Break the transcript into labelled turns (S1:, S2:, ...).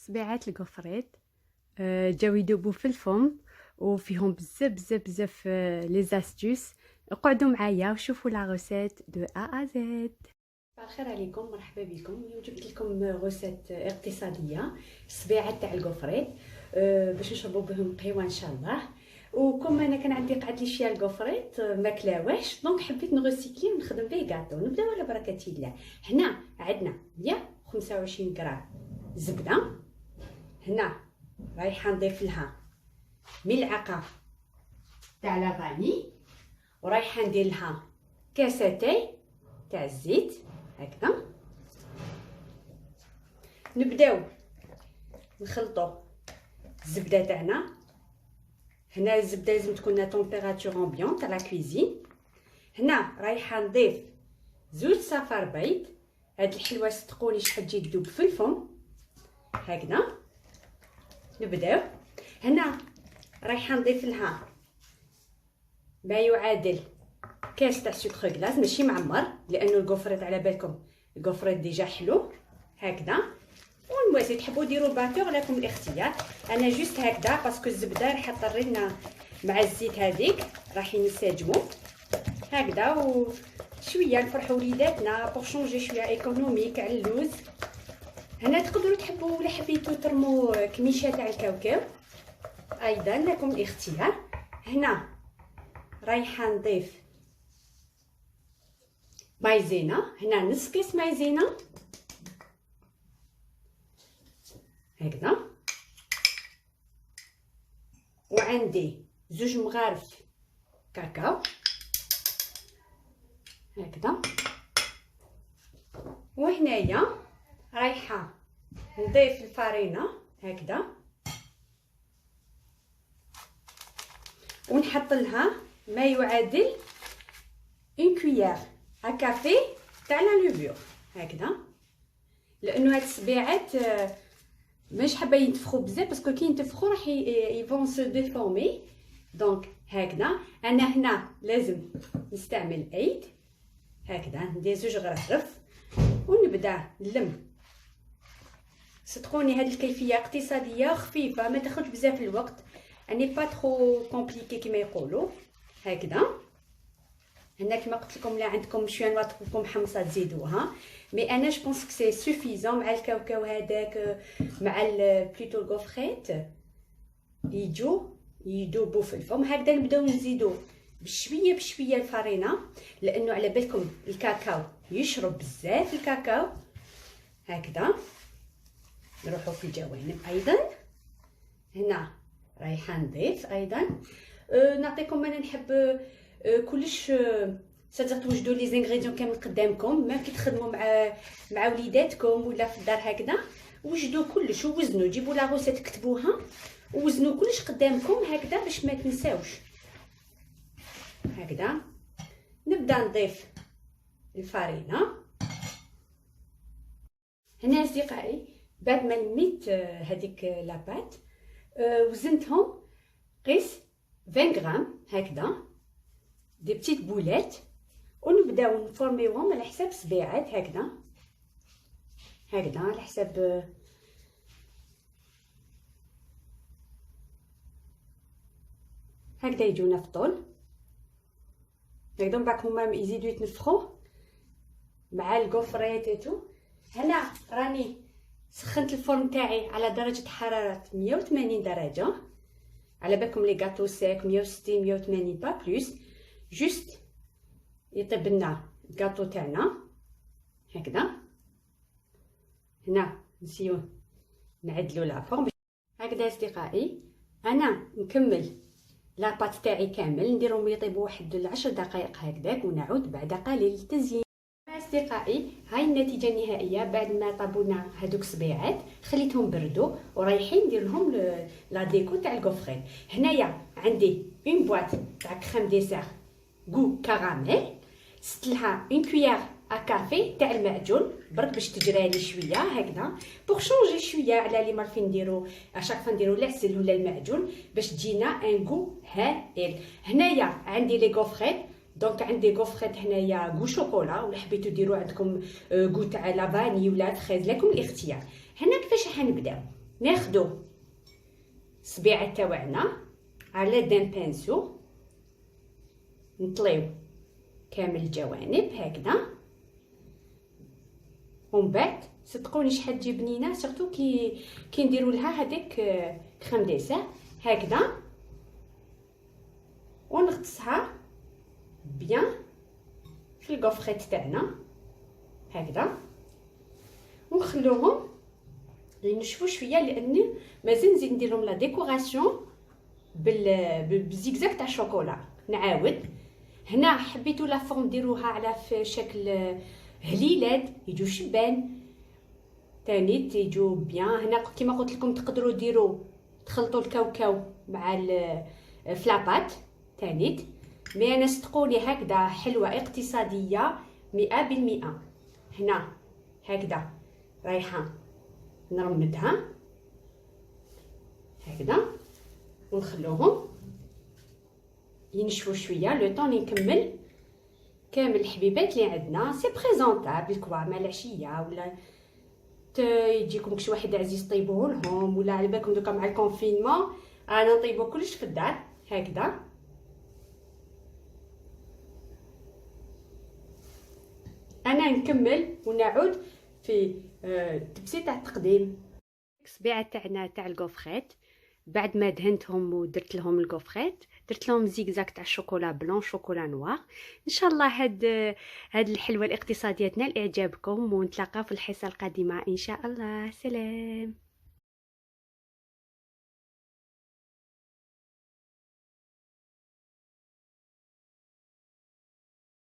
S1: صبيعات الكفريت جاو يدوبوا في الفم وفيهم بزاف بزاف بزاف لي زاستوس. اقعدوا معايا وشوفوا لا غوسيت دو ا ا زد. الخير عليكم، مرحبا بكم. اليوم جبت لكم غوسيت اقتصاديه، الصبيعات تاع الكفريت باش نشربوا بهم قهوه ان شاء الله. وكم انا كان عندي قعد لي شويه الكفريت ما كلاوهش، دونك حبيت نغسيكلي ونخدم به كاطو. نبداو على بركه الله. هنا عندنا 125 غرام زبده، هنا رايحه نضيف لها ملعقه تاع لافاني، ورايحه ندير لها كاساتي تاع الزيت هكذا. نبداو نخلطوا الزبده تاعنا. هنا الزبده لازم تكون تمبيراتور امبيون تاع لا كويزين. هنا رايحه نضيف زوج صفار بيض. هاد الحلوه صدقوني شحال تجي تذوب في الفم هكذا. نبداو هنا رايحه نضيف لها ما يعادل كاس تاع سكر كلاص، ماشي معمر لانه الكفريت على بالكم الكفريت ديجا حلو هكذا. والمواسي تحبوا ديروا الباتور لكم الاختيار. انا جوست هكذا باسكو الزبده راح تطري لنا مع الزيت هذيك، راح ينسجموا هكذا وشويه نفرحوا وليداتنا بور شونجي شويه ايكونوميك على اللوز. هنا تقدروا تحبوا ولا حبيتوا ترموا كميشه تاع الكاوكاو، ايضا لكم الاختيار. هنا رايحه نضيف مايزينا، هنا نص كيس مايزينا هكذا. وعندي زوج مغارف كاكاو هكذا. وهنايا رايحه نضيف الفارينه هكذا، ونحط لها ما يعادل اون كويير ا كافي تاع لا لوفور هكذا. لانه هاد الصبيعات مش حابه ينتفخوا بزاف باسكو كي ينتفخوا راح يفون سو ديفورمي. دونك هكذا انا هنا لازم نستعمل ايد هكذا، ندير زوج غرفرف ونبدا نلم. صدقوني هذه الكيفيه اقتصاديه خفيفه ما تاخذش بزاف الوقت، اني با ترو كومبليكي كما يقولوا هكذا. هنا كما قلت لكم لا عندكم شويه نواطكم حمصه تزيدوها، مي انا جو بونس كو سي سوفيزون مع الكاوكاو هذاك مع بلوتو الكوفريت يجو يذوبوا في الفم هكذا. نبداو نزيدو بشويه بشويه الفارينه لانه على بالكم الكاكاو يشرب بزاف الكاكاو هكذا. نروحوا في الجوانب ايضا. هنا رايحه نضيف ايضا نعطيكم انا نحب كلش صدق توجدوا لي زانغريديون كامل قدامكم، ما كي تخدموا مع وليداتكم ولا في الدار هكذا وجدوا كلش ووزنوا، جيبوا لا غوسيت كتبوها ووزنوا كلش قدامكم هكذا باش ما تنساوش هكذا. نبدا نضيف الفارينه. هنا اصدقائي بعد ما لميت هذيك لاباط وزنتهم قيس 20 غرام هكذا دي بتيت بولات، ونبداو نفورميوهم على حساب صبيعات هكذا هكذا على حساب هكذا يجونا في الطول هكذا. من بعد هما يزيدوا يتنفخوا مع الكفريت ايتو. هنا راني سخنت الفرن تاعي على درجه حراره 180 درجه، على بالكم لي غاتو سيك 160 180 با بلوس. جوست يطيب لنا الكاطو تاعنا هكذا. هنا نسيو نعدلو لافورم هكذا اصدقائي. انا نكمل لاباط تاعي كامل نديرهم يطيبوا واحد 10 دقائق هكذاك، ونعود بعد قليل للتزيين. اصدقائي هاي النتيجه النهائيه بعد ما طابونا هذوك الصبيعات، خليتهم بردوا ورايحين ندير لهم لا ديكو تاع الكوفريت. هنايا عندي اون بواط تاع كريم ديسير غو كراميل، زدت لها اون كويير ا كافي تاع المعجون برك باش تجرى لي شويه هكذا بور شونجي شويه على اللي مارفين نديرو اشاك فوا نديرو العسل ولا المعجون باش تجينا ان غو هائل. هنايا عندي لي كوفريت، دونك عندي كوفريت هنايا غو شوكولا، ولا حبيتو ديروا عندكم غو تاع لافاني ولا فريز لكم الاختيار. هنا كيفاش راح نبداو؟ ناخدو الصبيعه تاوعنا على دان بانسو، نطليو كامل الجوانب هكذا، ومن بعد صدقوني شحال تجي بنينه، سورتو كي نديروا لها هذيك كريم ديسير هكذا، ونغطسها بيان في الكوفريت تاعنا هكذا، ونخلوهم ينشفوا شويه، لان مازال نزيد ندير لهم لا ديكوراسيون بالزيكزاك تاع الشوكولا. نعاود هنا حبيتو لا فورم ديروها على في شكل هليلات يجوا شبان تاني تيجوا بيان. هنا كيما قلت لكم تقدروا ديروا تخلطوا الكاوكاو مع الفلابات تاني، مي انا صدقوني هكذا حلوه اقتصاديه 100%. هنا هكذا رايحه نرمدها هكذا، ونخلوهم ينشفوا شويه لو طون نكمل كامل الحبيبات اللي عندنا. سي بريزونطابل كوا مع العشيه، ولا يجيكم كش واحد عزيز طيبوه لهم، ولا على بالكم دوكا مع الكونفينمون انا نطيبو كلش في الدار هكذا. انا نكمل ونعود في التبسيط تاع التقديم. الصبيعه تاعنا تاع الكوفريت بعد ما دهنتهم ودرت لهم الكوفريت، درت لهم زيكزاك تاع الشوكولا بلون شوكولا نوار. ان شاء الله هاد الحلوه الاقتصاديه تنال اعجابكم، ونتلاقاو في الحصه القادمه ان شاء الله. سلام.